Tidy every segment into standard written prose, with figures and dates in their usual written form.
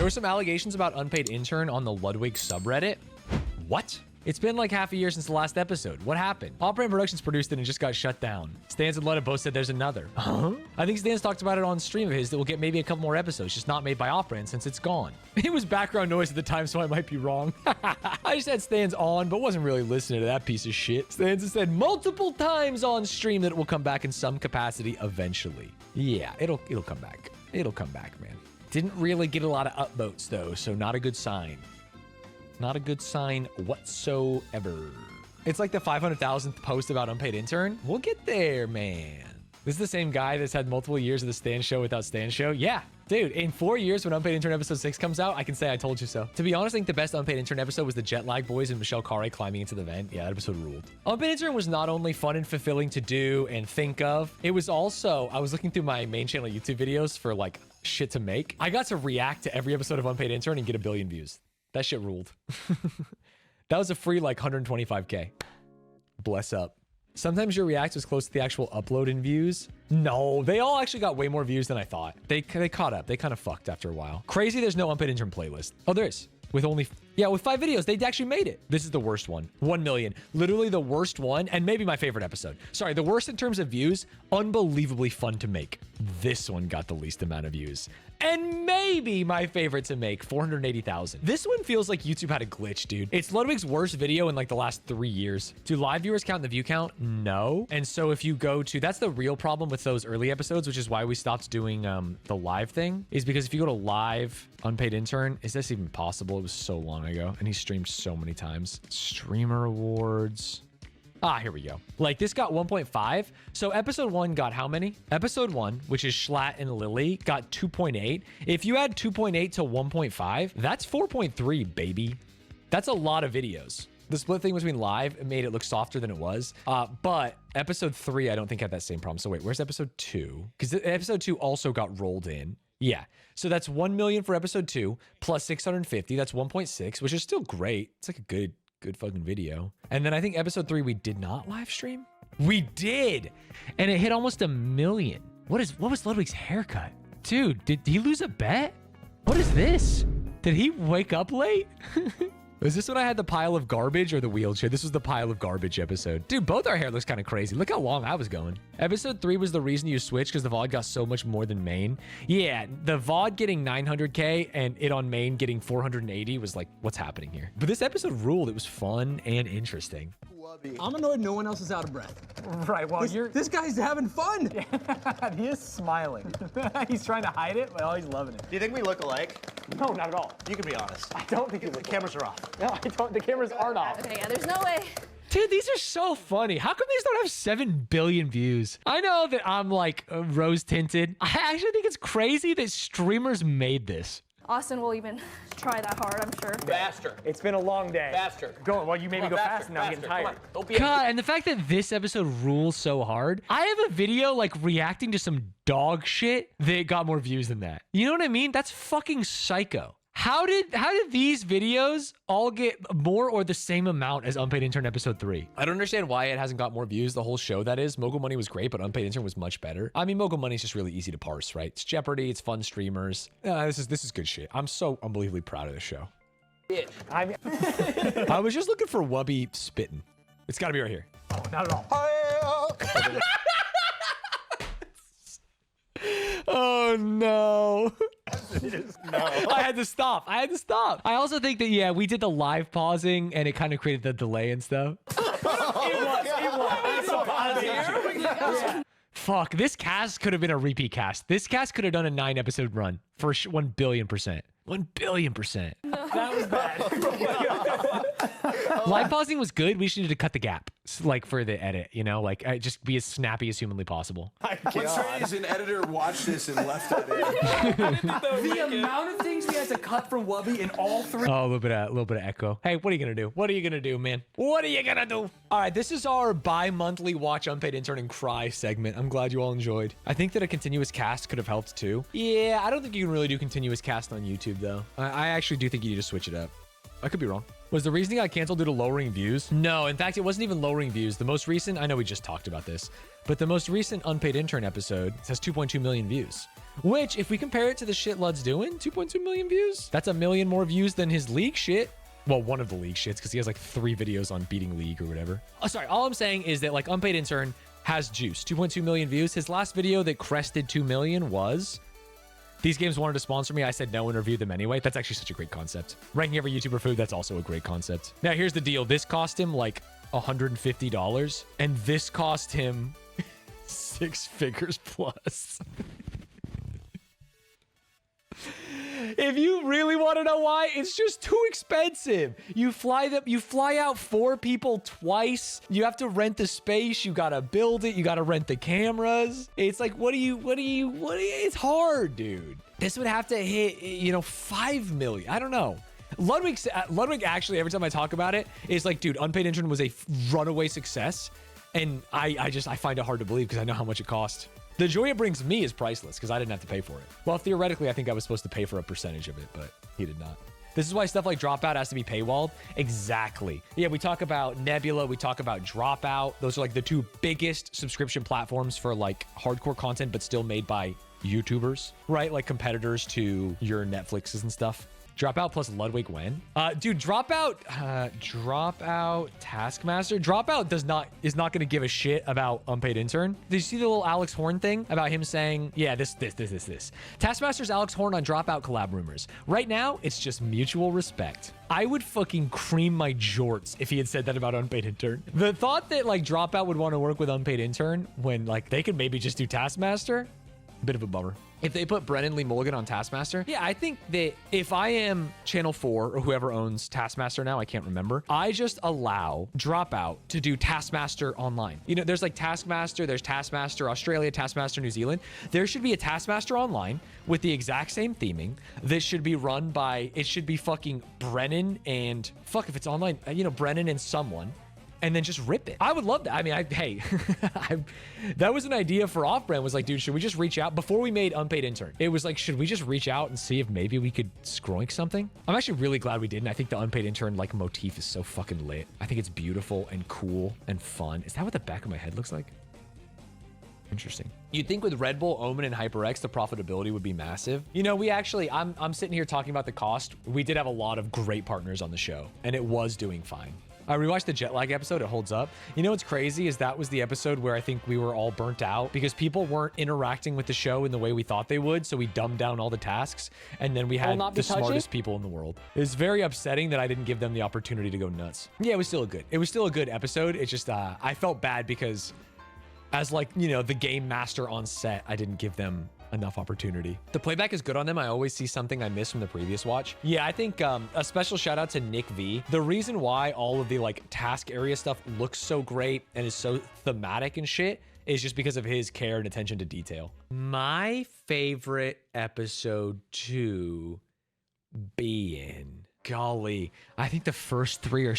There were some allegations about Unpaid Intern on the Ludwig subreddit. What? It's been like half a year since the last episode. What happened? Operate Productions produced it and just got shut down. Stanz and Letta both said there's another. Huh? I think Stanz talked about it on stream of his that we'll get maybe a couple more episodes, just not made by Operate since it's gone. It was background noise at the time, so I might be wrong. I just had Stanz on, but wasn't really listening to that piece of shit. Stanz has said multiple times on stream that it will come back in some capacity eventually. Yeah, it'll come back. It'll come back, man. Didn't really get a lot of upvotes though, so not a good sign. Not a good sign whatsoever. It's like the 500,000th post about Unpaid Intern. We'll get there, man. This is the same guy that's had multiple years of the Stanz show without Stanz show. Yeah, dude, in 4 years when Unpaid Intern episode 6 comes out, I can say I told you so. To be honest, I think the best Unpaid Intern episode was the Jet Lag Boys and Michelle Carre climbing into the vent. Yeah, that episode ruled. Unpaid Intern was not only fun and fulfilling to do and think of, it was also, I was looking through my main channel YouTube videos for like shit to make. I got to react to every episode of Unpaid Intern and get 1 billion views. That shit ruled. That was a free like 125K. Bless up. Sometimes your react was close to the actual upload in views. No, they all actually got way more views than I thought. They caught up. They kind of fucked after a while. Crazy there's no Unpaid Intern playlist. Oh, there is. With only, yeah, with 5 videos, they actually made it. This is the worst one. 1 million. Literally the worst one, and maybe my favorite episode. Sorry, the worst in terms of views, unbelievably fun to make. This one got the least amount of views. And maybe my favorite to make, 480,000. This one feels like YouTube had a glitch, dude. It's Ludwig's worst video in like the last 3 years. Do live viewers count in the view count? No. And so if you go to, that's the real problem with those early episodes, which is why we stopped doing the live thing, is because if you go to live Unpaid Intern, is this even possible? It was so long ago, and he streamed so many times. Streamer awards. Ah, here we go. Like this got 1.5. So episode 1 got how many? Episode 1, which is Schlatt and Lily, got 2.8. If you add 2.8 to 1.5, that's 4.3, baby. That's a lot of videos. The split thing between live made it look softer than it was. But episode 3, I don't think had that same problem. So wait, where's episode 2? Because episode 2 also got rolled in. Yeah, so that's 1 million for episode 2 plus 650. That's 1.6, which is still great. It's like a good fucking video. And then I think episode 3 we did not live stream. We did, and it hit almost 1 million. What was Ludwig's haircut, dude? Did he lose a bet? What is this? Did he wake up late? Was this when I had the pile of garbage or the wheelchair? This was the pile of garbage episode. Dude, both our hair looks kind of crazy. Look how long I was going. Episode 3 was the reason you switched because the VOD got so much more than main. Yeah, the VOD getting 900K and it on main getting 480 was like, what's happening here? But this episode ruled. It was fun and interesting. I'm annoyed no one else is out of breath. Right, well, this guy's having fun. Yeah, he is smiling. He's trying to hide it, but oh, he's loving it. Do you think we look alike? No, not at all. You can be honest. I don't think the cameras are off. No, I don't. The cameras aren't off. Okay, yeah, there's no way. Dude, these are so funny. How come these don't have 7 billion views? I know that I'm like rose tinted. I actually think it's crazy that streamers made this. Austin will even try that hard, I'm sure. Faster. It's been a long day. Faster. Go. Well, you made me go fast, and now I'm getting tired. Don't be God, and the fact that this episode rules so hard. I have a video like reacting to some dog shit that got more views than that. You know what I mean? That's fucking psycho. How did these videos all get more or the same amount as Unpaid Intern episode 3? I don't understand why it hasn't got more views. The whole show, that is. Mogul Money was great, but Unpaid Intern was much better. I mean, Mogul Money is just really easy to parse, right? It's Jeopardy, it's fun streamers. This is good shit. I'm so unbelievably proud of this show. I was just looking for Wubby spitting. It's got to be right here. Oh, not at all. Oh no. No. I had to stop. I also think that, yeah, we did the live pausing and it kind of created the delay and stuff. Fuck, this cast could have been a repeat cast. This cast could have done a 9-episode run for 1 billion%. 1 billion%. That was bad. Live pausing was good. We just needed to cut the gap, like for the edit, you know, like just be as snappy as humanly possible. What's strange is an editor watched this and left it in. The amount of things we had to cut from Wubby in all 3. Oh, a little bit of echo. Hey, what are you gonna do? What are you gonna do, man? What are you gonna do? All right, this is our bi-monthly watch Unpaid Intern and cry segment. I'm glad you all enjoyed. I think that a continuous cast could have helped too. Yeah, I don't think you can really do continuous cast on YouTube though. I actually do think you need to switch it up. I could be wrong. Was the reason it got canceled due to lowering views? No, in fact, it wasn't even lowering views. The most recent, I know we just talked about this, but the most recent Unpaid Intern episode has 2.2 million views. Which, if we compare it to the shit Lud's doing, 2.2 million views? That's a million more views than his league shit. Well, one of the league shits, because he has like 3 videos on beating league or whatever. Oh, sorry, all I'm saying is that like Unpaid Intern has juice. 2.2 million views. His last video that crested 2 million was... These games wanted to sponsor me. I said no and reviewed them anyway. That's actually such a great concept. Ranking every YouTuber food, that's also a great concept. Now, here's the deal. This cost him like $150, and this cost him 6 figures plus. If you really want to know why, it's just too expensive. You fly out 4 people twice. You have to rent the space. You got to build it. You got to rent the cameras. It's like, it's hard, dude. This would have to hit, 5 million. I don't know. Ludwig actually, every time I talk about it, is like, dude, Unpaid Intern was a runaway success. And I find it hard to believe because I know how much it cost. The joy it brings me is priceless because I didn't have to pay for it. Well, theoretically, I think I was supposed to pay for a percentage of it, but he did not. This is why stuff like Dropout has to be paywalled. Exactly. Yeah, we talk about Nebula. We talk about Dropout. Those are like the 2 biggest subscription platforms for like hardcore content, but still made by YouTubers, right? Like competitors to your Netflixes and stuff. Dropout plus Ludwig when? Dude, Dropout Taskmaster. Dropout is not going to give a shit about Unpaid Intern. Did you see the little Alex Horn thing about him saying, yeah, this. Taskmaster's Alex Horn on Dropout collab rumors. Right now, it's just mutual respect. I would fucking cream my jorts if he had said that about Unpaid Intern. The thought that like Dropout would want to work with Unpaid Intern when like they could maybe just do Taskmaster, bit of a bummer. If they put Brennan Lee Mulligan on Taskmaster, yeah, I think that if I am Channel 4 or whoever owns Taskmaster now, I can't remember, I just allow Dropout to do Taskmaster online. There's like Taskmaster, there's Taskmaster Australia, Taskmaster New Zealand. There should be a Taskmaster online with the exact same theming that should be run by, it should be fucking Brennan and, fuck if it's online, Brennan and someone. And then just rip it. I would love that. I mean, hey, that was an idea for Off-Brand. Was like, dude, should we just reach out before we made Unpaid Intern? It was like, should we just reach out and see if maybe we could scroink something? I'm actually really glad we didn't. I think the Unpaid Intern like motif is so fucking lit. I think it's beautiful and cool and fun. Is that what the back of my head looks like? Interesting. You'd think with Red Bull, Omen, and HyperX, the profitability would be massive. We actually, I'm sitting here talking about the cost. We did have a lot of great partners on the show, and it was doing fine. I rewatched the jet lag episode. It holds up. What's crazy is that was the episode where I think we were all burnt out because people weren't interacting with the show in the way we thought they would. So we dumbed down all the tasks, and then we had the smartest people in the world. It's very upsetting that I didn't give them the opportunity to go nuts. Yeah, it was still a good episode. It's just I felt bad because as like, the game master on set, I didn't give them enough opportunity. The playback is good on them. I always see something I missed from the previous watch. Yeah, I think a special shout out to Nick V. The reason why all of the like task area stuff looks so great and is so thematic and shit is just because of his care and attention to detail. My favorite episode 2 being, golly, I think the first 3 are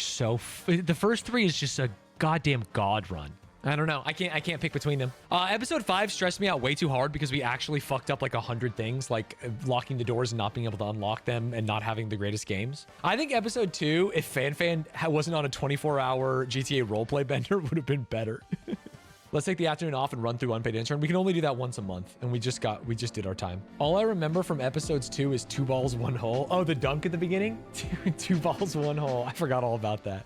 the first 3 is just a goddamn god run. I don't know. I can't pick between them. Episode 5 stressed me out way too hard because we actually fucked up like 100 things, like locking the doors and not being able to unlock them and not having the greatest games. I think episode 2, if FanFan wasn't on a 24-hour GTA roleplay bender, would have been better. Let's take the afternoon off and run through Unpaid Intern. We can only do that once a month, and we just did our time. All I remember from episodes 2 is 2 balls, 1 hole. Oh, the dunk at the beginning? 2 balls, 1 hole. I forgot all about that.